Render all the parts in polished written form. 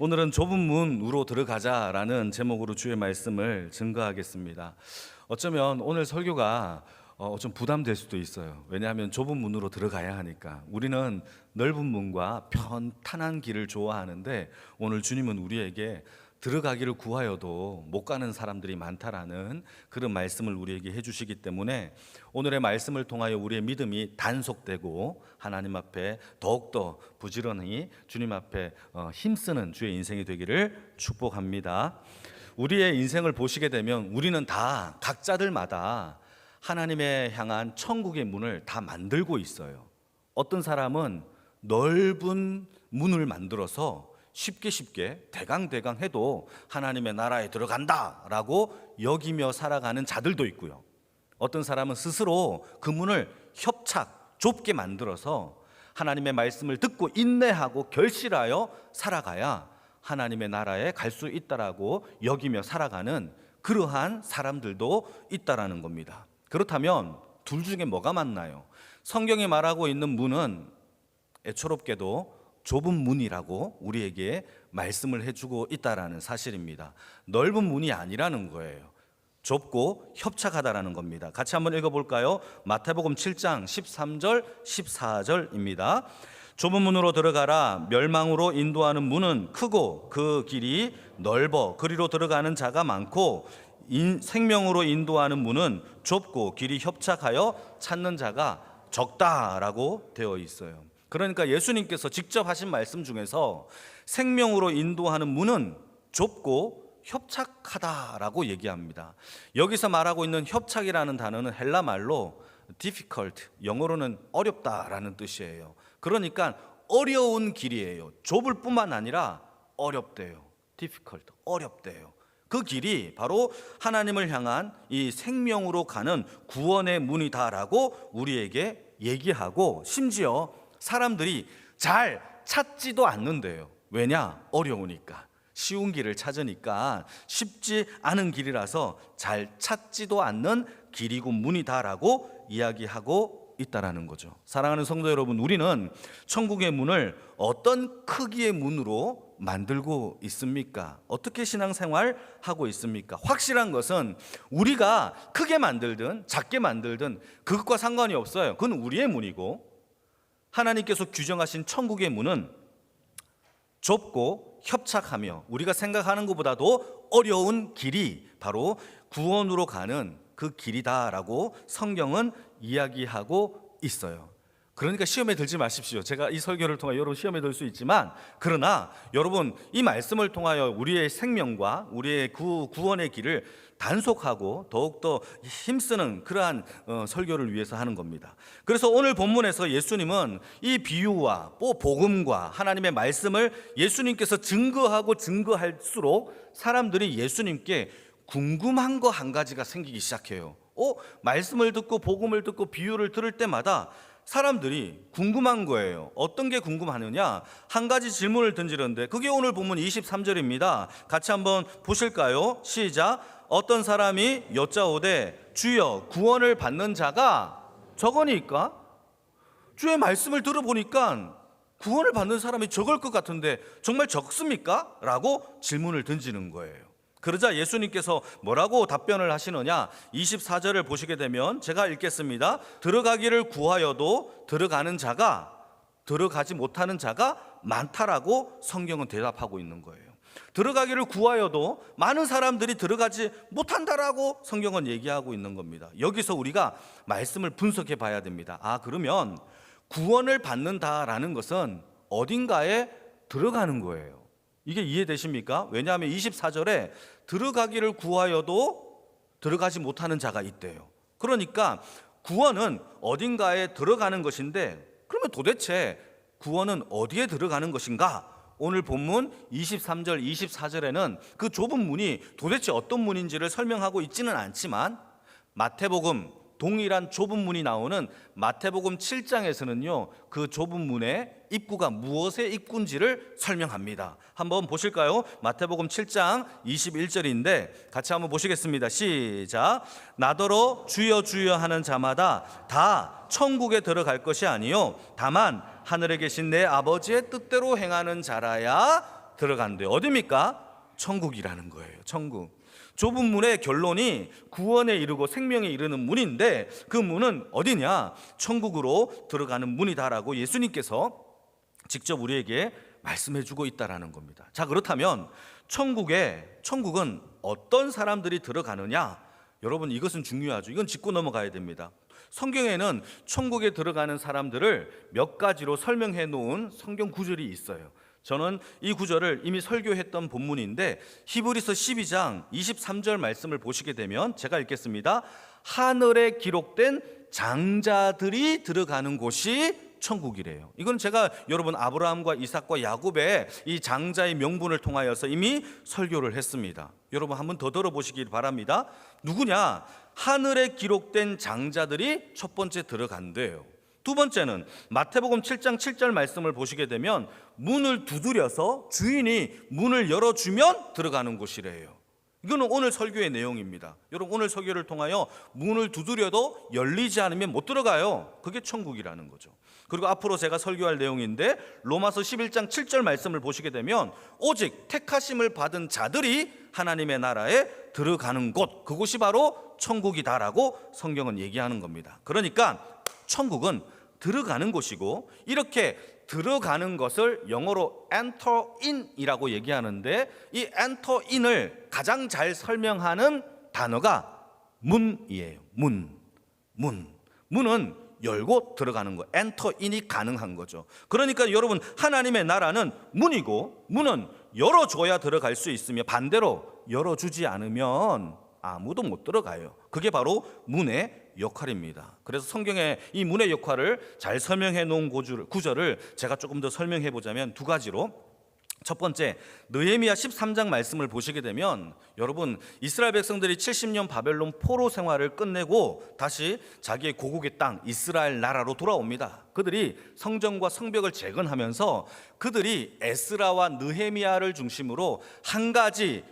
오늘은 좁은 문으로 들어가자라는 제목으로 주의 말씀을 증거하겠습니다. 어쩌면 오늘 설교가 좀 부담될 수도 있어요. 왜냐하면 좁은 문으로 들어가야 하니까. 우리는 넓은 문과 편탄한 길을 좋아하는데 오늘 주님은 우리에게 들어가기를 구하여도 못 가는 사람들이 많다라는 그런 말씀을 우리에게 해주시기 때문에 오늘의 말씀을 통하여 우리의 믿음이 단속되고 하나님 앞에 더욱더 부지런히 주님 앞에 힘쓰는 주의 인생이 되기를 축복합니다. 우리의 인생을 보시게 되면 우리는 다 각자들마다 하나님의 향한 천국의 문을 다 만들고 있어요. 어떤 사람은 넓은 문을 만들어서 쉽게 대강 해도 하나님의 나라에 들어간다라고 여기며 살아가는 자들도 있고요. 어떤 사람은 스스로 그 문을 좁게 만들어서 하나님의 말씀을 듣고 인내하고 결실하여 살아가야 하나님의 나라에 갈 수 있다라고 여기며 살아가는 그러한 사람들도 있다라는 겁니다. 그렇다면 둘 중에 뭐가 맞나요? 성경이 말하고 있는 문은 애초롭게도 좁은 문이라고 우리에게 말씀을 해주고 있다라는 사실입니다. 넓은 문이 아니라는 거예요. 좁고 협착하다라는 겁니다. 같이 한번 읽어볼까요? 마태복음 7장 13절 14절입니다. 좁은 문으로 들어가라. 멸망으로 인도하는 문은 크고 그 길이 넓어 그리로 들어가는 자가 많고 생명으로 인도하는 문은 좁고 길이 협착하여 찾는 자가 적다라고 되어 있어요. 그러니까 예수님께서 직접 하신 말씀 중에서 생명으로 인도하는 문은 좁고 협착하다라고 얘기합니다. 여기서 말하고 있는 협착이라는 단어는 헬라 말로 difficult, 영어로는 어렵다라는 뜻이에요. 그러니까 어려운 길이에요. 좁을 뿐만 아니라 어렵대요. difficult, 어렵대요. 그 길이 바로 하나님을 향한 이 생명으로 가는 구원의 문이다라고 우리에게 얘기하고 심지어 사람들이 잘 찾지도 않는데요. 왜냐? 어려우니까. 쉬운 길을 찾으니까 쉽지 않은 길이라서 잘 찾지도 않는 길이고 문이다라고 이야기하고 있다라는 거죠. 사랑하는 성도 여러분, 우리는 천국의 문을 어떤 크기의 문으로 만들고 있습니까? 어떻게 신앙생활 하고 있습니까? 확실한 것은 우리가 크게 만들든 작게 만들든 그것과 상관이 없어요. 그건 우리의 문이고 하나님께서 규정하신 천국의 문은 좁고 협착하며 우리가 생각하는 것보다도 어려운 길이 바로 구원으로 가는 그 길이다라고 성경은 이야기하고 있어요. 그러니까 시험에 들지 마십시오. 제가 이 설교를 통하여 여러분 시험에 들 수 있지만 그러나 여러분 이 말씀을 통하여 우리의 생명과 우리의 구원의 길을 단속하고 더욱더 힘쓰는 그러한 설교를 위해서 하는 겁니다. 그래서 오늘 본문에서 예수님은 이 비유와 복음과 하나님의 말씀을 예수님께서 증거할수록 사람들이 예수님께 궁금한 거 한 가지가 생기기 시작해요. 말씀을 듣고 복음을 듣고 비유를 들을 때마다 사람들이 궁금한 거예요. 어떤 게 궁금하느냐? 한 가지 질문을 던지는데 그게 오늘 본문 23절입니다. 같이 한번 보실까요? 시작. 어떤 사람이 여짜오되 주여 구원을 받는 자가 적으니까? 주의 말씀을 들어보니까 구원을 받는 사람이 적을 것 같은데 정말 적습니까? 라고 질문을 던지는 거예요. 그러자 예수님께서 뭐라고 답변을 하시느냐? 24절을 보시게 되면 제가 읽겠습니다. 들어가기를 구하여도 들어가지 못하는 자가 많다라고 성경은 대답하고 있는 거예요. 들어가기를 구하여도 많은 사람들이 들어가지 못한다라고 성경은 얘기하고 있는 겁니다. 여기서 우리가 말씀을 분석해 봐야 됩니다. 그러면 구원을 받는다라는 것은 어딘가에 들어가는 거예요. 이게 이해되십니까? 왜냐하면 24절에 들어가기를 구하여도 들어가지 못하는 자가 있대요. 그러니까 구원은 어딘가에 들어가는 것인데 그러면 도대체 구원은 어디에 들어가는 것인가? 오늘 본문 23절, 24절에는 그 좁은 문이 도대체 어떤 문인지를 설명하고 있지는 않지만 마태복음 동일한 좁은 문이 나오는 마태복음 7장에서는요 그 좁은 문의 입구가 무엇의 입구인지를 설명합니다. 한번 보실까요? 마태복음 7장 21절인데 같이 한번 보시겠습니다. 시작. 나더러 주여 주여 하는 자마다 다 천국에 들어갈 것이 아니요 다만 하늘에 계신 내 아버지의 뜻대로 행하는 자라야 들어간대. 어디입니까? 천국이라는 거예요. 천국. 좁은 문의 결론이 구원에 이르고 생명에 이르는 문인데 그 문은 어디냐? 천국으로 들어가는 문이다라고 예수님께서 직접 우리에게 말씀해 주고 있다라는 겁니다. 자, 그렇다면 천국은 어떤 사람들이 들어가느냐? 여러분, 이것은 중요하죠. 이건 짚고 넘어가야 됩니다. 성경에는 천국에 들어가는 사람들을 몇 가지로 설명해 놓은 성경 구절이 있어요. 저는 이 구절을 이미 설교했던 본문인데 히브리서 12장 23절 말씀을 보시게 되면 제가 읽겠습니다. 하늘에 기록된 장자들이 들어가는 곳이 천국이래요. 이건 제가 여러분 아브라함과 이삭과 야곱의 이 장자의 명분을 통하여서 이미 설교를 했습니다. 여러분 한번 더 들어보시길 바랍니다. 누구냐? 하늘에 기록된 장자들이 첫 번째 들어간대요. 두 번째는 마태복음 7장 7절 말씀을 보시게 되면 문을 두드려서 주인이 문을 열어주면 들어가는 곳이래요. 이거는 오늘 설교의 내용입니다. 여러분 오늘 설교를 통하여 문을 두드려도 열리지 않으면 못 들어가요. 그게 천국이라는 거죠. 그리고 앞으로 제가 설교할 내용인데 로마서 11장 7절 말씀을 보시게 되면 오직 택하심을 받은 자들이 하나님의 나라에 들어가는 곳, 그곳이 바로 천국이다라고 성경은 얘기하는 겁니다. 그러니까 천국은 들어가는 곳이고 이렇게 들어가는 것을 영어로 enter in이라고 얘기하는데 이 enter in을 가장 잘 설명하는 단어가 문이에요. 문은 열고 들어가는 거, enter in이 가능한 거죠. 그러니까 여러분 하나님의 나라는 문이고 문은 열어줘야 들어갈 수 있으며 반대로 열어주지 않으면 아무도 못 들어가요. 그게 바로 문의 역할입니다. 그래서 성경에 이 문의 역할을 잘 설명해 놓은 구절을 제가 조금 더 설명해 보자면 두 가지로, 첫 번째 느헤미야 13장 말씀을 보시게 되면 여러분 이스라엘 백성들이 70년 바벨론 포로 생활을 끝내고 다시 자기의 고국의 땅 이스라엘 나라로 돌아옵니다. 그들이 성전과 성벽을 재건하면서 그들이 에스라와 느헤미야를 중심으로 한 가지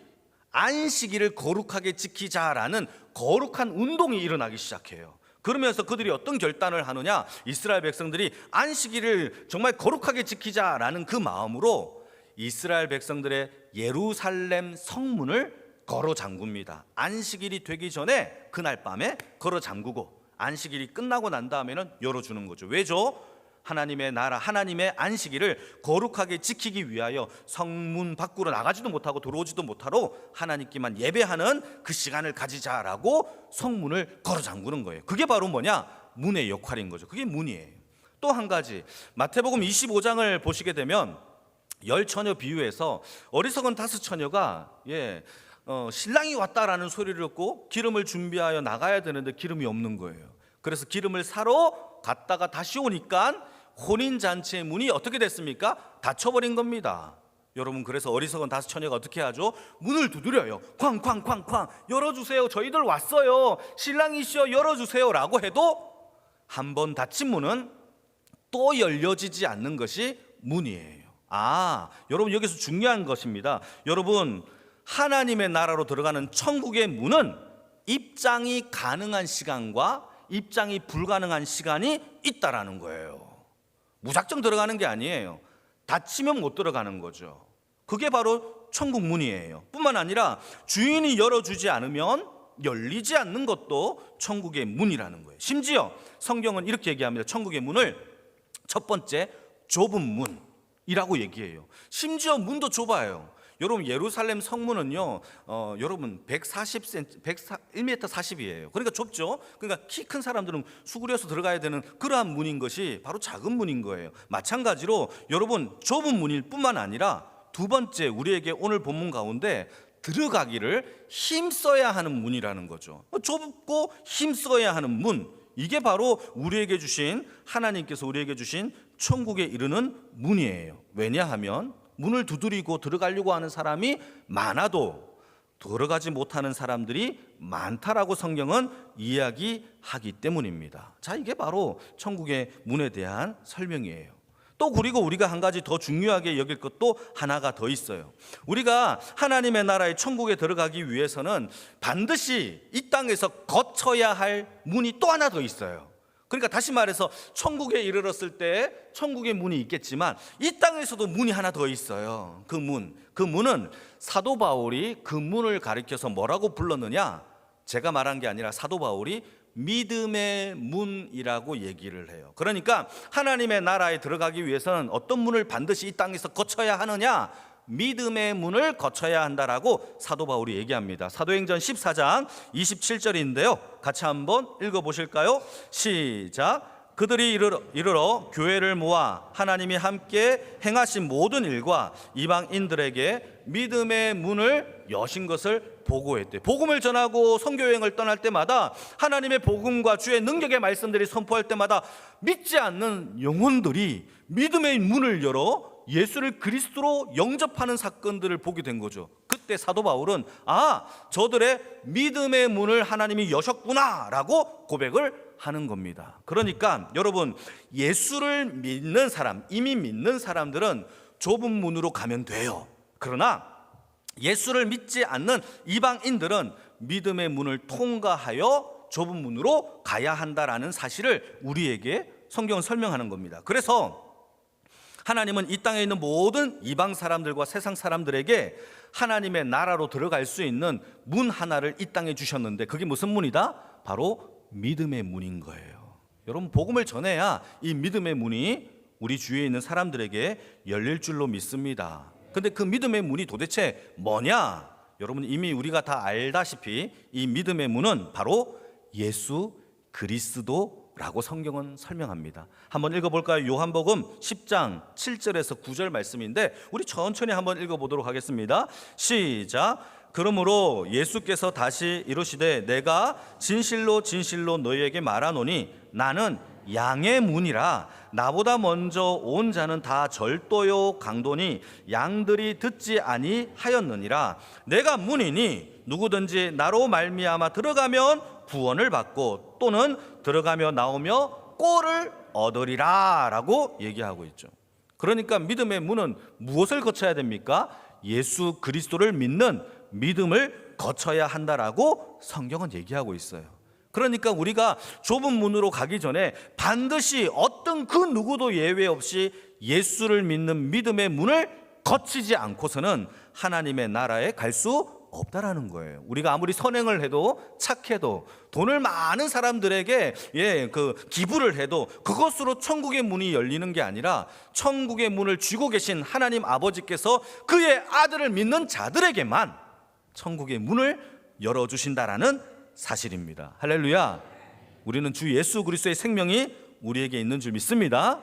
안식일을 거룩하게 지키자라는 거룩한 운동이 일어나기 시작해요. 그러면서 그들이 어떤 결단을 하느냐? 이스라엘 백성들이 안식일을 정말 거룩하게 지키자라는 그 마음으로 이스라엘 백성들의 예루살렘 성문을 걸어 잠굽니다. 안식일이 되기 전에 그날 밤에 걸어 잠그고 안식일이 끝나고 난 다음에는 열어주는 거죠. 왜죠? 하나님의 나라, 하나님의 안식일을 거룩하게 지키기 위하여 성문 밖으로 나가지도 못하고 들어오지도 못하고 하나님께만 예배하는 그 시간을 가지자라고 성문을 걸어 잠그는 거예요. 그게 바로 뭐냐? 문의 역할인 거죠. 그게 문이에요. 또 한 가지 마태복음 25장을 보시게 되면 열 처녀 비유에서 어리석은 5처녀가 신랑이 왔다라는 소리를 듣고 기름을 준비하여 나가야 되는데 기름이 없는 거예요. 그래서 기름을 사러 갔다가 다시 오니까 혼인잔치의 문이 어떻게 됐습니까? 닫혀버린 겁니다. 여러분 그래서 어리석은 5처녀가 어떻게 하죠? 문을 두드려요. 쾅쾅쾅쾅 열어주세요. 저희들 왔어요. 신랑이시여 열어주세요 라고 해도 한 번 닫힌 문은 또 열려지지 않는 것이 문이에요. 여러분 여기서 중요한 것입니다. 여러분 하나님의 나라로 들어가는 천국의 문은 입장이 가능한 시간과 입장이 불가능한 시간이 있다라는 거예요. 무작정 들어가는 게 아니에요. 닫히면 못 들어가는 거죠. 그게 바로 천국 문이에요. 뿐만 아니라 주인이 열어주지 않으면 열리지 않는 것도 천국의 문이라는 거예요. 심지어 성경은 이렇게 얘기합니다. 천국의 문을 첫 번째 좁은 문이라고 얘기해요. 심지어 문도 좁아요. 여러분 예루살렘 성문은요, 여러분 1m 40이에요. 그러니까 좁죠. 그러니까 키 큰 사람들은 수그려서 들어가야 되는 그러한 문인 것이 바로 작은 문인 거예요. 마찬가지로 여러분 좁은 문일 뿐만 아니라 두 번째 우리에게 오늘 본문 가운데 들어가기를 힘써야 하는 문이라는 거죠. 좁고 힘써야 하는 문, 이게 바로 우리에게 주신 하나님께서 우리에게 주신 천국에 이르는 문이에요. 왜냐하면 문을 두드리고 들어가려고 하는 사람이 많아도 들어가지 못하는 사람들이 많다라고 성경은 이야기하기 때문입니다. 자, 이게 바로 천국의 문에 대한 설명이에요. 또 그리고 우리가 한 가지 더 중요하게 여길 것도 하나가 더 있어요. 우리가 하나님의 나라의 천국에 들어가기 위해서는 반드시 이 땅에서 거쳐야 할 문이 또 하나 더 있어요. 그러니까 다시 말해서 천국에 이르렀을 때 천국의 문이 있겠지만 이 땅에서도 문이 하나 더 있어요. 그 문은 사도 바울이 그 문을 가리켜서 뭐라고 불렀느냐? 제가 말한 게 아니라 사도 바울이 믿음의 문이라고 얘기를 해요. 그러니까 하나님의 나라에 들어가기 위해서는 어떤 문을 반드시 이 땅에서 거쳐야 하느냐? 믿음의 문을 거쳐야 한다라고 사도 바울이 얘기합니다. 사도행전 14장 27절인데요. 같이 한번 읽어보실까요? 시작. 그들이 이르러 교회를 모아 하나님이 함께 행하신 모든 일과 이방인들에게 믿음의 문을 여신 것을 보고했대. 복음을 전하고 선교여행을 떠날 때마다 하나님의 복음과 주의 능력의 말씀들이 선포할 때마다 믿지 않는 영혼들이 믿음의 문을 열어 예수를 그리스도로 영접하는 사건들을 보게 된 거죠. 그때 사도 바울은 저들의 믿음의 문을 하나님이 여셨구나 라고 고백을 하는 겁니다. 그러니까 여러분, 예수를 믿는 사람, 이미 믿는 사람들은 좁은 문으로 가면 돼요. 그러나 예수를 믿지 않는 이방인들은 믿음의 문을 통과하여 좁은 문으로 가야 한다라는 사실을 우리에게 성경은 설명하는 겁니다. 그래서 하나님은 이 땅에 있는 모든 이방 사람들과 세상 사람들에게 하나님의 나라로 들어갈 수 있는 문 하나를 이 땅에 주셨는데 그게 무슨 문이다? 바로 믿음의 문인 거예요. 여러분, 복음을 전해야 이 믿음의 문이 우리 주위에 있는 사람들에게 열릴 줄로 믿습니다. 근데 그 믿음의 문이 도대체 뭐냐? 여러분, 이미 우리가 다 알다시피 이 믿음의 문은 바로 예수 그리스도라고 성경은 설명합니다. 한번 읽어볼까요? 요한복음 10장 7절에서 9절 말씀인데 우리 천천히 한번 읽어보도록 하겠습니다. 시작. 그러므로 예수께서 다시 이르시되 내가 진실로 진실로 너희에게 말하노니 나는 양의 문이라. 나보다 먼저 온 자는 다 절도요 강도니 양들이 듣지 아니하였느니라. 내가 문이니 누구든지 나로 말미암아 들어가면 구원을 받고 또는 들어가며 나오며 꼴을 얻으리라 라고 얘기하고 있죠. 그러니까 믿음의 문은 무엇을 거쳐야 됩니까? 예수 그리스도를 믿는 믿음을 거쳐야 한다라고 성경은 얘기하고 있어요. 그러니까 우리가 좁은 문으로 가기 전에 반드시 어떤 그 누구도 예외 없이 예수를 믿는 믿음의 문을 거치지 않고서는 하나님의 나라에 갈 수 없다라는 거예요. 우리가 아무리 선행을 해도 착해도 돈을 많은 사람들에게 기부를 해도 그것으로 천국의 문이 열리는 게 아니라 천국의 문을 쥐고 계신 하나님 아버지께서 그의 아들을 믿는 자들에게만 천국의 문을 열어주신다라는 사실입니다. 할렐루야. 우리는 주 예수 그리스도의 생명이 우리에게 있는 줄 믿습니다.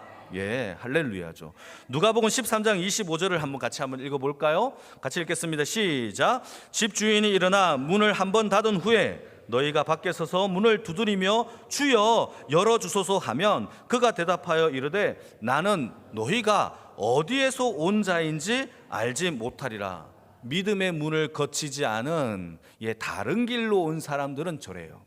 할렐루야죠. 누가복음 13장 25절을 한번 읽어볼까요? 같이 읽겠습니다. 시작. 집주인이 일어나 문을 한번 닫은 후에 너희가 밖에 서서 문을 두드리며 주여 열어주소서 하면 그가 대답하여 이르되 나는 너희가 어디에서 온 자인지 알지 못하리라. 믿음의 문을 거치지 않은 다른 길로 온 사람들은 저래요.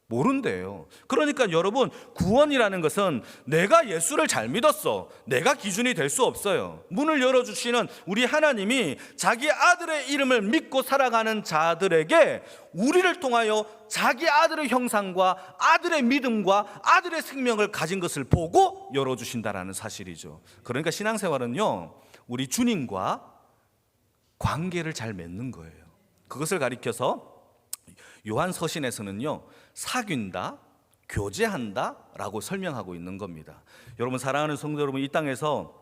모른대요. 그러니까 여러분, 구원이라는 것은 내가 예수를 잘 믿었어, 내가 기준이 될 수 없어요. 문을 열어주시는 우리 하나님이 자기 아들의 이름을 믿고 살아가는 자들에게 우리를 통하여 자기 아들의 형상과 아들의 믿음과 아들의 생명을 가진 것을 보고 열어주신다라는 사실이죠. 그러니까 신앙생활은요, 우리 주님과 관계를 잘 맺는 거예요. 그것을 가리켜서 요한 서신에서는요, 사귄다, 교제한다 라고 설명하고 있는 겁니다. 여러분, 사랑하는 성도 여러분, 이 땅에서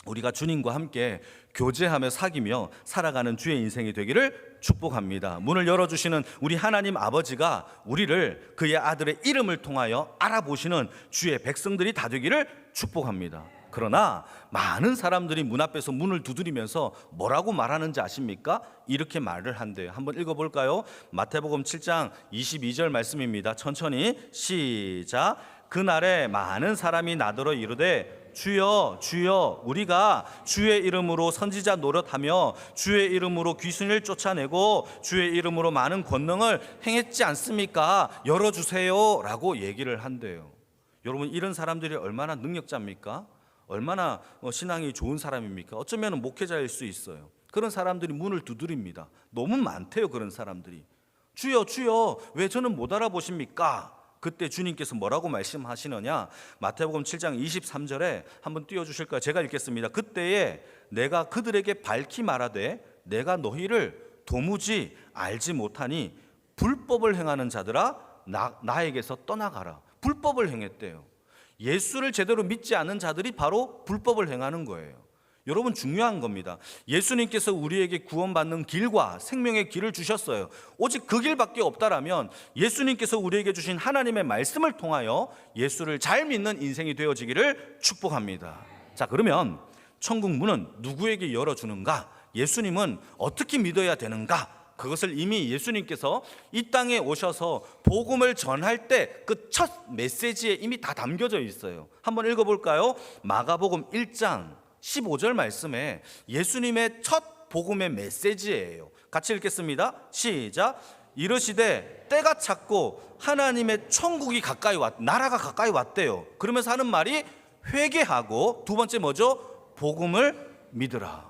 우리가 주님과 함께 교제하며 사귀며 살아가는 주의 인생이 되기를 축복합니다. 문을 열어주시는 우리 하나님 아버지가 우리를 그의 아들의 이름을 통하여 알아보시는 주의 백성들이 다 되기를 축복합니다. 그러나 많은 사람들이 문 앞에서 문을 두드리면서 뭐라고 말하는지 아십니까? 이렇게 말을 한대요. 한번 읽어볼까요? 마태복음 7장 22절 말씀입니다. 천천히 시작. 그날에 많은 사람이 나더러 이르되 주여 주여 우리가 주의 이름으로 선지자 노릇하며 주의 이름으로 귀신을 쫓아내고 주의 이름으로 많은 권능을 행했지 않습니까? 열어주세요 라고 얘기를 한대요. 여러분, 이런 사람들이 얼마나 능력자입니까? 얼마나 신앙이 좋은 사람입니까? 어쩌면 목회자일 수 있어요. 그런 사람들이 문을 두드립니다. 너무 많대요. 그런 사람들이. 주여 주여 왜 저는 못 알아보십니까? 그때 주님께서 뭐라고 말씀하시느냐? 마태복음 7장 23절에 한번 띄워주실까요? 제가 읽겠습니다. 그때에 내가 그들에게 밝히 말하되 내가 너희를 도무지 알지 못하니 불법을 행하는 자들아 나에게서 떠나가라. 불법을 행했대요. 예수를 제대로 믿지 않는 자들이 바로 불법을 행하는 거예요. 여러분, 중요한 겁니다. 예수님께서 우리에게 구원받는 길과 생명의 길을 주셨어요. 오직 그 길밖에 없다라면 예수님께서 우리에게 주신 하나님의 말씀을 통하여 예수를 잘 믿는 인생이 되어지기를 축복합니다. 자, 그러면 천국 문은 누구에게 열어주는가? 예수님은 어떻게 믿어야 되는가? 그것을 이미 예수님께서 이 땅에 오셔서 복음을 전할 때 그 첫 메시지에 이미 다 담겨져 있어요. 한번 읽어볼까요? 마가복음 1장 15절 말씀에 예수님의 첫 복음의 메시지예요. 같이 읽겠습니다. 시작. 이르시되 때가 찼고 하나님의 천국이 가까이 나라가 가까이 왔대요. 그러면서 하는 말이 회개하고, 두 번째 뭐죠? 복음을 믿으라.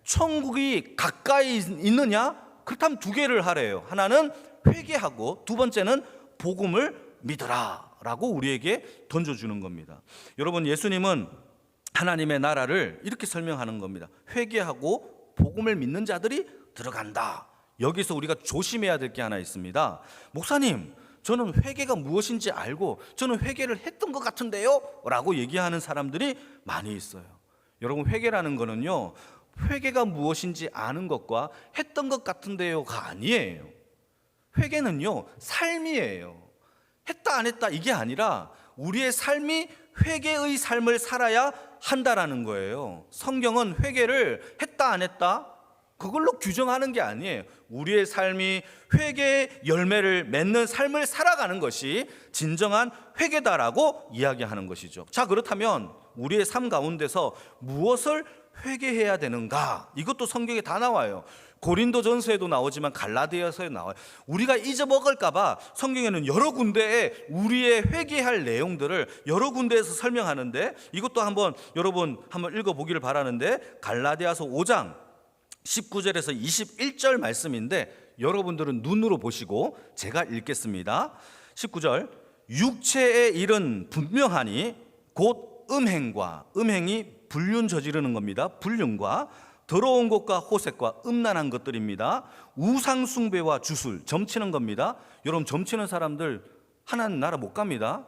천국이 가까이 있느냐? 그렇다면 두 개를 하래요. 하나는 회개하고, 두 번째는 복음을 믿으라 라고 우리에게 던져주는 겁니다. 여러분, 예수님은 하나님의 나라를 이렇게 설명하는 겁니다. 회개하고 복음을 믿는 자들이 들어간다. 여기서 우리가 조심해야 될 게 하나 있습니다. 목사님, 저는 회개가 무엇인지 알고 저는 회개를 했던 것 같은데요 라고 얘기하는 사람들이 많이 있어요. 여러분, 회개라는 거는요, 회개가 무엇인지 아는 것과 했던 것 같은데요가 아니에요. 회개는요, 삶이에요. 했다 안 했다 이게 아니라 우리의 삶이 회개의 삶을 살아야 한다라는 거예요. 성경은 회개를 했다 안 했다 그걸로 규정하는 게 아니에요. 우리의 삶이 회개의 열매를 맺는 삶을 살아가는 것이 진정한 회개다라고 이야기하는 것이죠. 자, 그렇다면 우리의 삶 가운데서 무엇을 회개해야 되는가? 이것도 성경에 다 나와요. 고린도전서에도 나오지만 갈라디아서에 나와요. 우리가 잊어먹을까 봐 성경에는 여러 군데에 우리의 회개할 내용들을 여러 군데에서 설명하는데, 이것도 여러분 한번 읽어보기를 바라는데, 갈라디아서 5장 19절에서 21절 말씀인데 여러분들은 눈으로 보시고 제가 읽겠습니다. 19절. 육체의 일은 분명하니 곧 음행이 불륜 저지르는 겁니다. 불륜과 더러운 것과 호색과 음란한 것들입니다. 우상 숭배와 주술, 점치는 겁니다. 여러분, 점치는 사람들 하나님 나라 못 갑니다.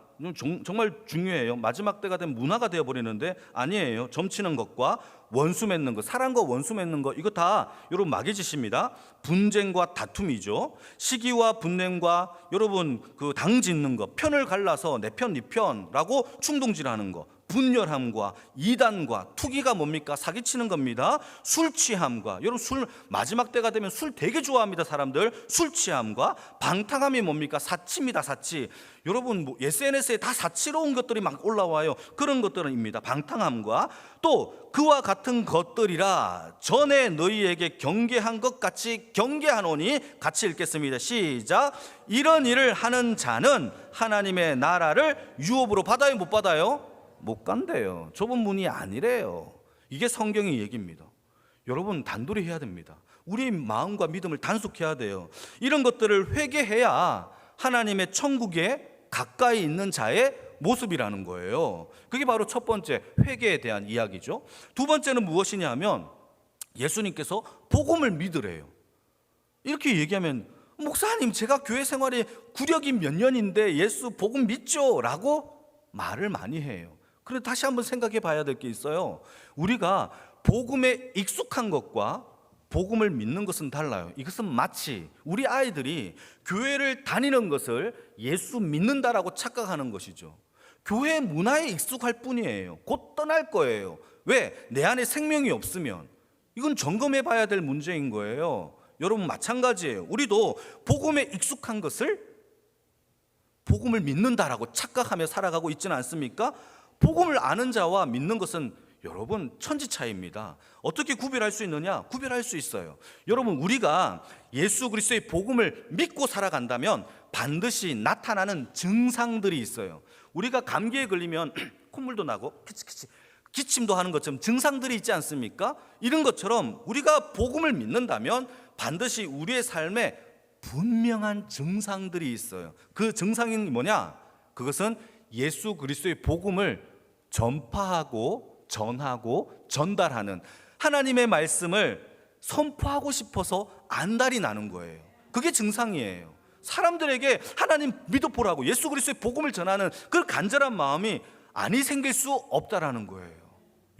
정말 중요해요. 마지막 때가 되면 문화가 되어버리는데 아니에요. 점치는 것과 원수 맺는 것, 사람과 원수 맺는 것, 이거 다 여러분 마귀 짓입니다. 분쟁과 다툼이죠. 시기와 분냄과 여러분 그 당 짓는 것, 편을 갈라서 내 편 네 편라고 충동질하는 것, 분열함과 이단과 투기가 뭡니까? 사기치는 겁니다. 술 취함과, 여러분 술 마지막 때가 되면 술 되게 좋아합니다. 사람들 술 취함과 방탕함이 뭡니까? 사치입니다. 사치. 여러분 SNS에 다 사치로운 것들이 막 올라와요. 그런 것들입니다. 방탕함과 또 그와 같은 것들이라 전에 너희에게 경계한 것 같이 경계하노니, 같이 읽겠습니다. 시작. 이런 일을 하는 자는 하나님의 나라를 유업으로 받아요? 못 받아요? 못 간대요. 좁은 문이 아니래요. 이게 성경의 얘기입니다. 여러분, 단둘이 해야 됩니다. 우리 마음과 믿음을 단속해야 돼요. 이런 것들을 회개해야 하나님의 천국에 가까이 있는 자의 모습이라는 거예요. 그게 바로 첫 번째 회개에 대한 이야기죠. 두 번째는 무엇이냐 하면 예수님께서 복음을 믿으래요. 이렇게 얘기하면 목사님, 제가 교회 생활이 구력이 몇 년인데 예수 복음 믿죠? 라고 말을 많이 해요. 그런데 다시 한번 생각해 봐야 될 게 있어요. 우리가 복음에 익숙한 것과 복음을 믿는 것은 달라요. 이것은 마치 우리 아이들이 교회를 다니는 것을 예수 믿는다라고 착각하는 것이죠. 교회 문화에 익숙할 뿐이에요. 곧 떠날 거예요. 왜? 내 안에 생명이 없으면. 이건 점검해 봐야 될 문제인 거예요. 여러분, 마찬가지예요. 우리도 복음에 익숙한 것을 복음을 믿는다라고 착각하며 살아가고 있지는 않습니까? 복음을 아는 자와 믿는 것은 여러분 천지 차이입니다. 어떻게 구별할 수 있느냐? 구별할 수 있어요. 여러분, 우리가 예수 그리스도의 복음을 믿고 살아간다면 반드시 나타나는 증상들이 있어요. 우리가 감기에 걸리면 콧물도 나고 기침도 하는 것처럼 증상들이 있지 않습니까? 이런 것처럼 우리가 복음을 믿는다면 반드시 우리의 삶에 분명한 증상들이 있어요. 그 증상이 뭐냐? 그것은 예수 그리스도의 복음을 전파하고 전하고 전달하는, 하나님의 말씀을 선포하고 싶어서 안달이 나는 거예요. 그게 증상이에요. 사람들에게 하나님 믿어보라고 예수 그리스도의 복음을 전하는 그 간절한 마음이 아니 생길 수 없다라는 거예요.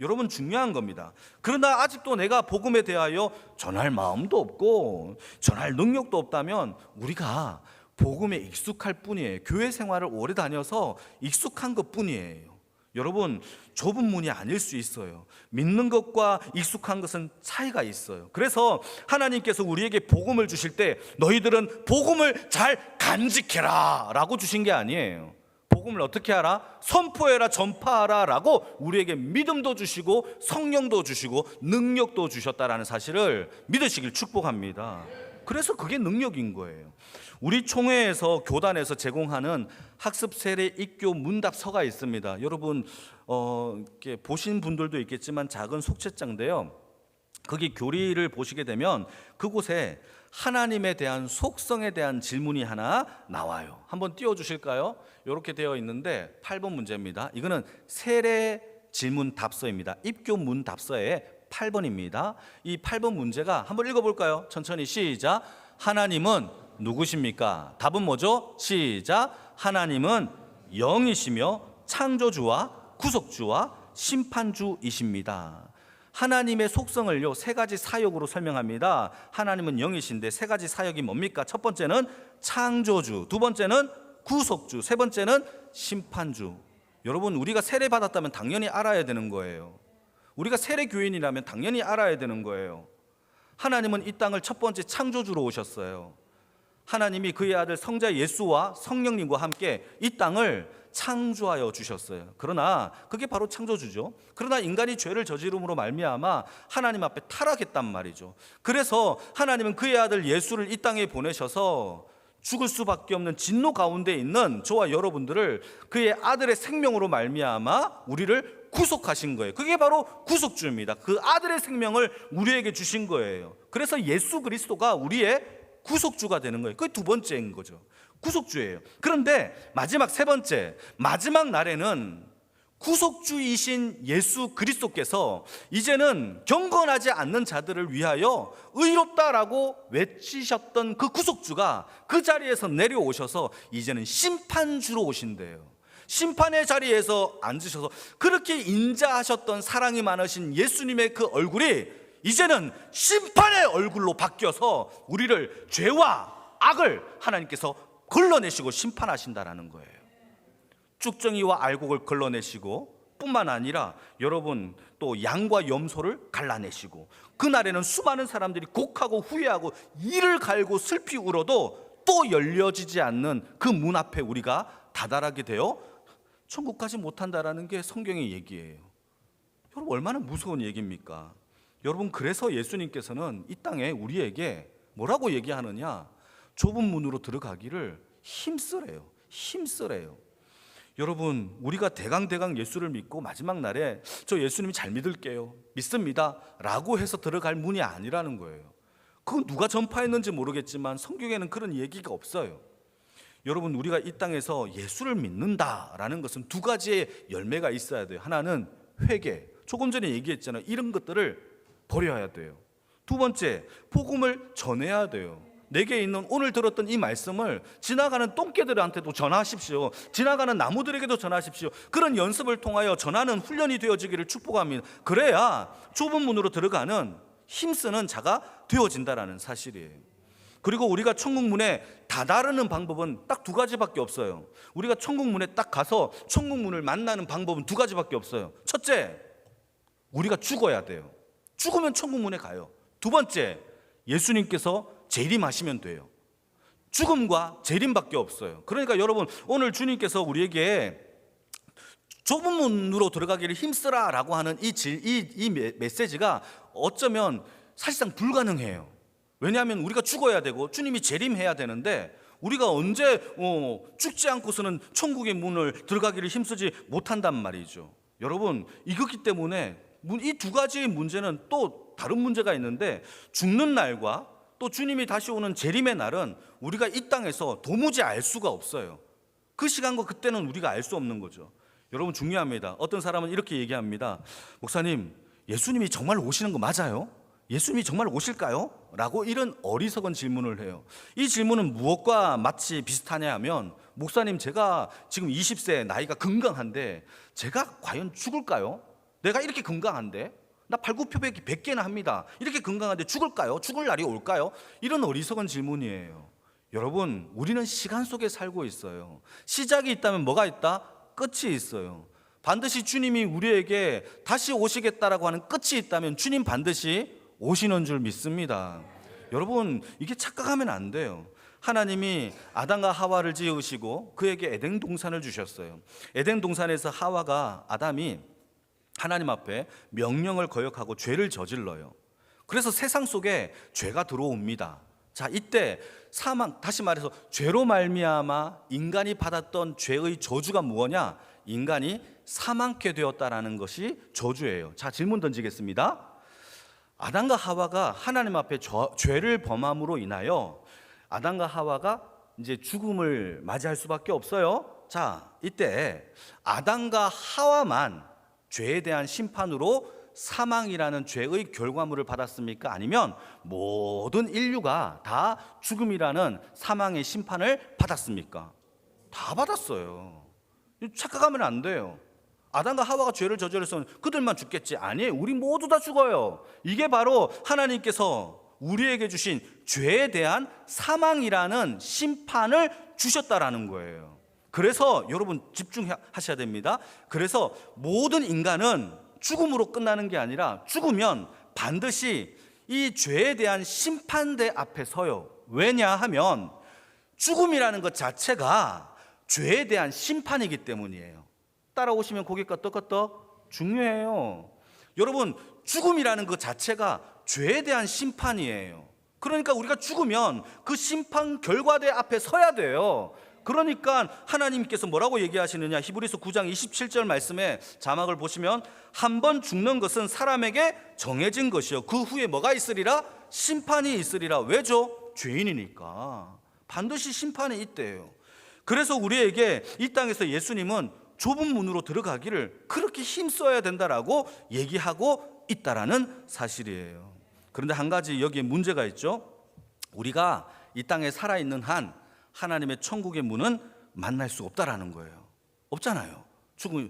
여러분, 중요한 겁니다. 그러나 아직도 내가 복음에 대하여 전할 마음도 없고 전할 능력도 없다면 우리가 복음에 익숙할 뿐이에요. 교회 생활을 오래 다녀서 익숙한 것 뿐이에요. 여러분, 좁은 문이 아닐 수 있어요. 믿는 것과 익숙한 것은 차이가 있어요. 그래서 하나님께서 우리에게 복음을 주실 때 너희들은 복음을 잘 간직해라 라고 주신 게 아니에요. 복음을 어떻게 하라? 선포해라, 전파하라 라고 우리에게 믿음도 주시고 성령도 주시고 능력도 주셨다라는 사실을 믿으시길 축복합니다. 그래서 그게 능력인 거예요. 우리 총회에서 교단에서 제공하는 학습 세례 입교 문답서가 있습니다. 여러분 이렇게 보신 분들도 있겠지만 작은 속죄장인데요. 거기 교리를 보시게 되면 그곳에 하나님에 대한 속성에 대한 질문이 하나 나와요. 한번 띄워주실까요? 이렇게 되어 있는데 8번 문제입니다. 이거는 세례 질문 답서입니다. 입교 문 답서의 8번입니다. 이 8번 문제가 한번 읽어볼까요? 천천히 시작. 하나님은 누구십니까? 답은 뭐죠? 시작. 하나님은 영이시며 창조주와 구속주와 심판주이십니다. 하나님의 속성을요, 세 가지 사역으로 설명합니다. 하나님은 영이신데 세 가지 사역이 뭡니까? 첫 번째는 창조주, 두 번째는 구속주, 세 번째는 심판주. 여러분, 우리가 세례 받았다면 당연히 알아야 되는 거예요. 우리가 세례 교인이라면 당연히 알아야 되는 거예요. 하나님은 이 땅을 첫 번째 창조주로 오셨어요. 하나님이 그의 아들 성자 예수와 성령님과 함께 이 땅을 창조하여 주셨어요. 그러나 그게 바로 창조주죠. 그러나 인간이 죄를 저지름으로 말미암아 하나님 앞에 타락했단 말이죠. 그래서 하나님은 그의 아들 예수를 이 땅에 보내셔서 죽을 수밖에 없는 진노 가운데 있는 저와 여러분들을 그의 아들의 생명으로 말미암아 우리를 구속하신 거예요. 그게 바로 구속주입니다. 그 아들의 생명을 우리에게 주신 거예요. 그래서 예수 그리스도가 우리의 구속주가 되는 거예요. 그게 두 번째인 거죠. 구속주예요. 그런데 마지막 세 번째, 마지막 날에는 구속주이신 예수 그리스도께서 이제는 경건하지 않는 자들을 위하여 의롭다라고 외치셨던 그 구속주가 그 자리에서 내려오셔서 이제는 심판주로 오신대요. 심판의 자리에서 앉으셔서 그렇게 인자하셨던 사랑이 많으신 예수님의 그 얼굴이 이제는 심판의 얼굴로 바뀌어서 우리를 죄와 악을 하나님께서 걸러내시고 심판하신다라는 거예요. 쭉정이와 알곡을 걸러내시고 뿐만 아니라 여러분 또 양과 염소를 갈라내시고 그날에는 수많은 사람들이 곡하고 후회하고 이를 갈고 슬피 울어도 또 열려지지 않는 그 문 앞에 우리가 다다르게 되어 천국 가지 못한다라는 게 성경의 얘기예요. 여러분, 얼마나 무서운 얘기입니까? 여러분, 그래서 예수님께서는 이 땅에 우리에게 뭐라고 얘기하느냐? 좁은 문으로 들어가기를 힘쓰래요. 힘쓰래요. 여러분, 우리가 대강 예수를 믿고 마지막 날에 저 예수님이 잘 믿을게요, 믿습니다 라고 해서 들어갈 문이 아니라는 거예요. 그건 누가 전파했는지 모르겠지만 성경에는 그런 얘기가 없어요. 여러분, 우리가 이 땅에서 예수를 믿는다라는 것은 두 가지의 열매가 있어야 돼요. 하나는 회개, 조금 전에 얘기했잖아요. 이런 것들을 버려야 돼요. 두 번째, 복음을 전해야 돼요. 내게 있는 오늘 들었던 이 말씀을 지나가는 똥개들한테도 전하십시오. 지나가는 나무들에게도 전하십시오. 그런 연습을 통하여 전하는 훈련이 되어지기를 축복합니다. 그래야 좁은 문으로 들어가는 힘쓰는 자가 되어진다라는 사실이에요. 그리고 우리가 천국 문에 다다르는 방법은 딱 두 가지밖에 없어요. 우리가 천국 문에 딱 가서 천국 문을 만나는 방법은 두 가지밖에 없어요. 첫째, 우리가 죽어야 돼요. 죽으면 천국 문에 가요. 두 번째, 예수님께서 재림하시면 돼요. 죽음과 재림밖에 없어요. 그러니까 여러분, 오늘 주님께서 우리에게 좁은 문으로 들어가기를 힘쓰라 라고 하는 이 메시지가 어쩌면 사실상 불가능해요. 왜냐하면 우리가 죽어야 되고 주님이 재림해야 되는데 우리가 언제 죽지 않고서는 천국의 문을 들어가기를 힘쓰지 못한단 말이죠. 여러분, 이거기 때문에 이 두 가지의 문제는 또 다른 문제가 있는데 죽는 날과 또 주님이 다시 오는 재림의 날은 우리가 이 땅에서 도무지 알 수가 없어요. 그 시간과 그때는 우리가 알 수 없는 거죠. 여러분 중요합니다. 어떤 사람은 이렇게 얘기합니다. 목사님, 예수님이 정말 오시는 거 맞아요? 예수님이 정말 오실까요? 라고 이런 어리석은 질문을 해요. 이 질문은 무엇과 마치 비슷하냐 하면, 목사님, 제가 지금 20세 나이가 건강한데 제가 과연 죽을까요? 내가 이렇게 건강한데, 나 발굽혀배기 100개나 합니다. 이렇게 건강한데 죽을까요? 죽을 날이 올까요? 이런 어리석은 질문이에요. 여러분, 우리는 시간 속에 살고 있어요. 시작이 있다면 뭐가 있다? 끝이 있어요. 반드시 주님이 우리에게 다시 오시겠다라고 하는 끝이 있다면 주님 반드시 오시는 줄 믿습니다. 여러분, 이게 착각하면 안 돼요. 하나님이 아담과 하와를 지으시고 그에게 에덴 동산을 주셨어요. 에덴 동산에서 아담이 하나님 앞에 명령을 거역하고 죄를 저질러요. 그래서 세상 속에 죄가 들어옵니다. 자, 이때 사망, 다시 말해서 죄로 말미암아 인간이 받았던 죄의 저주가 무엇냐? 인간이 사망케 되었다라는 것이 저주예요. 자, 질문 던지겠습니다. 아담과 하와가 하나님 앞에 죄를 범함으로 인하여 아담과 하와가 이제 죽음을 맞이할 수밖에 없어요. 자, 이때 아담과 하와만 죄에 대한 심판으로 사망이라는 죄의 결과물을 받았습니까? 아니면 모든 인류가 다 죽음이라는 사망의 심판을 받았습니까? 다 받았어요. 착각하면 안 돼요. 아담과 하와가 죄를 저질렀으면 그들만 죽겠지. 아니에요. 우리 모두 다 죽어요. 이게 바로 하나님께서 우리에게 주신 죄에 대한 사망이라는 심판을 주셨다라는 거예요. 그래서 여러분 집중하셔야 됩니다. 그래서 모든 인간은 죽음으로 끝나는 게 아니라 죽으면 반드시 이 죄에 대한 심판대 앞에 서요. 왜냐하면 죽음이라는 것 자체가 죄에 대한 심판이기 때문이에요. 따라오시면 고개 끄덕끄덕. 중요해요. 여러분, 죽음이라는 것 자체가 죄에 대한 심판이에요. 그러니까 우리가 죽으면 그 심판 결과대 앞에 서야 돼요. 그러니까 하나님께서 뭐라고 얘기하시느냐? 히브리서 9장 27절 말씀에 자막을 보시면, 한 번 죽는 것은 사람에게 정해진 것이요 그 후에 뭐가 있으리라? 심판이 있으리라. 왜죠? 죄인이니까 반드시 심판이 있대요. 그래서 우리에게 이 땅에서 예수님은 좁은 문으로 들어가기를 그렇게 힘써야 된다라고 얘기하고 있다라는 사실이에요. 그런데 한 가지 여기에 문제가 있죠. 우리가 이 땅에 살아있는 한 하나님의 천국의 문은 만날 수 없다라는 거예요. 없잖아요.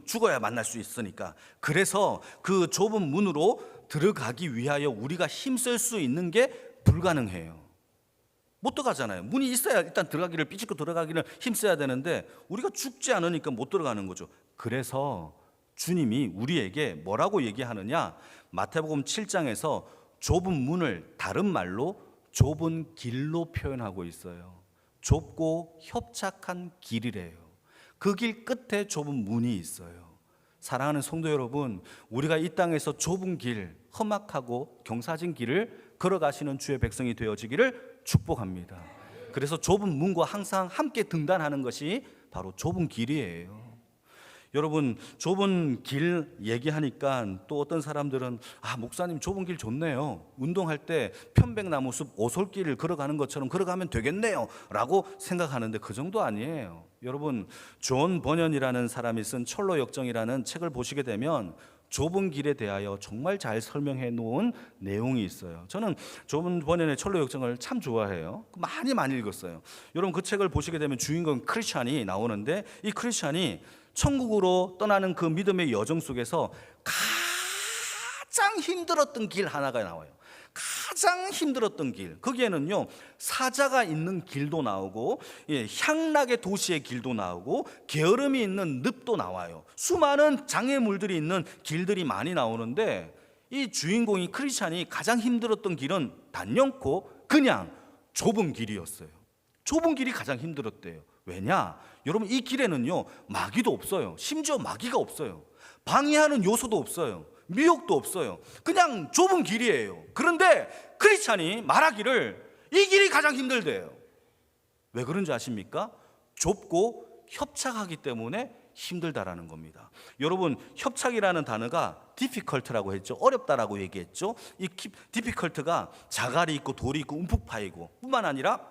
죽어야 만날 수 있으니까. 그래서 그 좁은 문으로 들어가기 위하여 우리가 힘쓸 수 있는 게 불가능해요. 못 들어가잖아요. 문이 있어야 일단 들어가기를, 삐집고 들어가기를 힘써야 되는데 우리가 죽지 않으니까 못 들어가는 거죠. 그래서 주님이 우리에게 뭐라고 얘기하느냐? 마태복음 7장에서 좁은 문을 다른 말로 좁은 길로 표현하고 있어요. 좁고 협착한 길이래요. 그 길 끝에 좁은 문이 있어요. 사랑하는 성도 여러분, 우리가 이 땅에서 좁은 길, 험악하고 경사진 길을 걸어가시는 주의 백성이 되어지기를 축복합니다. 그래서 좁은 문과 항상 함께 등단하는 것이 바로 좁은 길이에요. 여러분, 좁은 길 얘기하니까 또 어떤 사람들은 목사님 좁은 길 좋네요. 운동할 때 편백나무 숲 오솔길을 걸어가는 것처럼 걸어가면 되겠네요 라고 생각하는데 그 정도 아니에요. 여러분, 존 버년이라는 사람이 쓴 철로 역정이라는 책을 보시게 되면 좁은 길에 대하여 정말 잘 설명해 놓은 내용이 있어요. 저는 존 버년의 철로 역정을 참 좋아해요. 많이 읽었어요. 여러분, 그 책을 보시게 되면 주인공 크리스찬이 나오는데, 이 크리스찬이 천국으로 떠나는 그 믿음의 여정 속에서 가장 힘들었던 길 하나가 나와요. 가장 힘들었던 길. 거기에는요, 사자가 있는 길도 나오고, 향락의 도시의 길도 나오고, 게으름이 있는 늪도 나와요. 수많은 장애물들이 있는 길들이 많이 나오는데, 이 주인공이 크리스찬이 가장 힘들었던 길은 단연코 그냥 좁은 길이었어요. 좁은 길이 가장 힘들었대요. 왜냐? 여러분, 이 길에는요, 마귀도 없어요. 심지어 마귀가 없어요. 방해하는 요소도 없어요. 미혹도 없어요. 그냥 좁은 길이에요. 그런데 크리스찬이 말하기를 이 길이 가장 힘들대요. 왜 그런지 아십니까? 좁고 협착하기 때문에 힘들다라는 겁니다. 여러분, 협착이라는 단어가 difficult라고 했죠. 어렵다라고 얘기했죠. 이 difficult가 자갈이 있고 돌이 있고 움푹 파이고 뿐만 아니라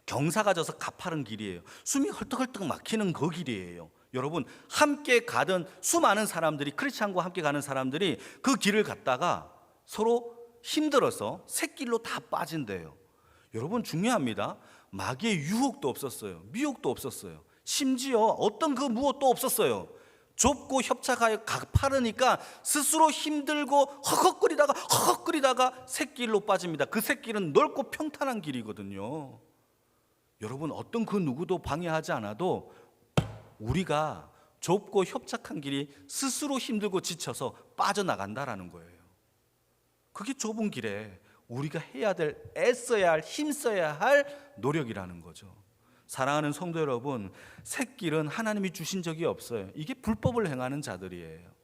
경사가 져서 가파른 길이에요. 숨이 헐떡헐떡 막히는 그 길이에요. 여러분, 함께 가던 수많은 사람들이, 크리스찬과 함께 가는 사람들이 그 길을 갔다가 서로 힘들어서 샛길로 다 빠진대요. 여러분, 중요합니다. 마귀의 유혹도 없었어요. 미혹도 없었어요. 심지어 어떤 그 무엇도 없었어요. 좁고 협착하여 가파르니까 스스로 힘들고 헉헉거리다가 샛길로 빠집니다. 그 샛길은 넓고 평탄한 길이거든요. 여러분, 어떤 그 누구도 방해하지 않아도 우리가 좁고 협착한 길이 스스로 힘들고 지쳐서 빠져나간다라는 거예요. 그게 좁은 길에 우리가 해야 될, 애써야 할, 힘써야 할 노력이라는 거죠. 사랑하는 성도 여러분, 샛길은 하나님이 주신 적이 없어요. 이게 불법을 행하는 자들이에요.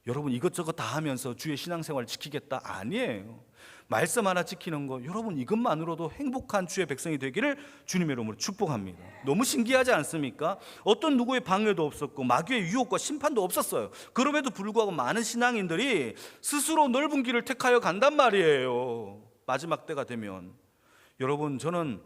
여러분, 이것저것 다 하면서 주의 신앙생활을 지키겠다? 아니에요. 말씀 하나 지키는 거, 여러분, 이것만으로도 행복한 주의 백성이 되기를 주님의 이름으로 축복합니다. 너무 신기하지 않습니까? 어떤 누구의 방해도 없었고 마귀의 유혹과 심판도 없었어요. 그럼에도 불구하고 많은 신앙인들이 스스로 넓은 길을 택하여 간단 말이에요. 마지막 때가 되면. 여러분, 저는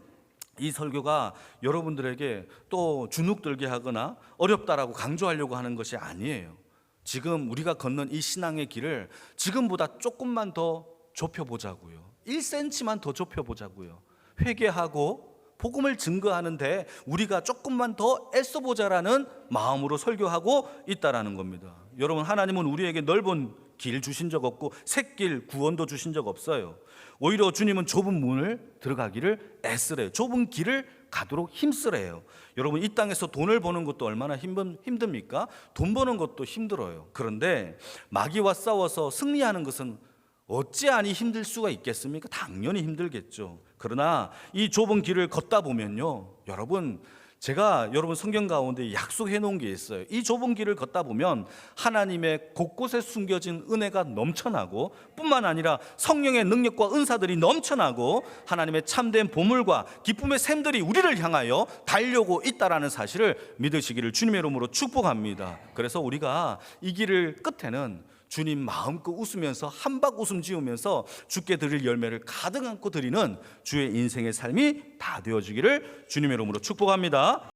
이 설교가 여러분들에게 또 주눅들게 하거나 어렵다라고 강조하려고 하는 것이 아니에요. 지금 우리가 걷는 이 신앙의 길을 지금보다 조금만 더 좁혀보자고요. 1cm만 더 좁혀보자고요. 회개하고 복음을 증거하는데 우리가 조금만 더 애써보자라는 마음으로 설교하고 있다라는 겁니다. 여러분, 하나님은 우리에게 넓은 길 주신 적 없고 샛길 구원도 주신 적 없어요. 오히려 주님은 좁은 문을 들어가기를 애쓰래요. 좁은 길을 가도록 힘쓰래요. 여러분, 이 땅에서 돈을 버는 것도 얼마나 힘듭니까? 돈 버는 것도 힘들어요. 그런데 마귀와 싸워서 승리하는 것은 어찌하니 힘들 수가 있겠습니까? 당연히 힘들겠죠. 그러나 이 좁은 길을 걷다 보면요, 여러분, 제가 여러분 성경 가운데 약속해 놓은 게 있어요. 이 좁은 길을 걷다 보면 하나님의 곳곳에 숨겨진 은혜가 넘쳐나고 뿐만 아니라 성령의 능력과 은사들이 넘쳐나고 하나님의 참된 보물과 기쁨의 샘들이 우리를 향하여 달려오고 있다라는 사실을 믿으시기를 주님의 이름으로 축복합니다. 그래서 우리가 이 길을 끝에는 주님 마음껏 웃으면서 한박 웃음 지으면서 주께 드릴 열매를 가득 안고 드리는 주의 인생의 삶이 다 되어지기를 주님의 이름으로 축복합니다.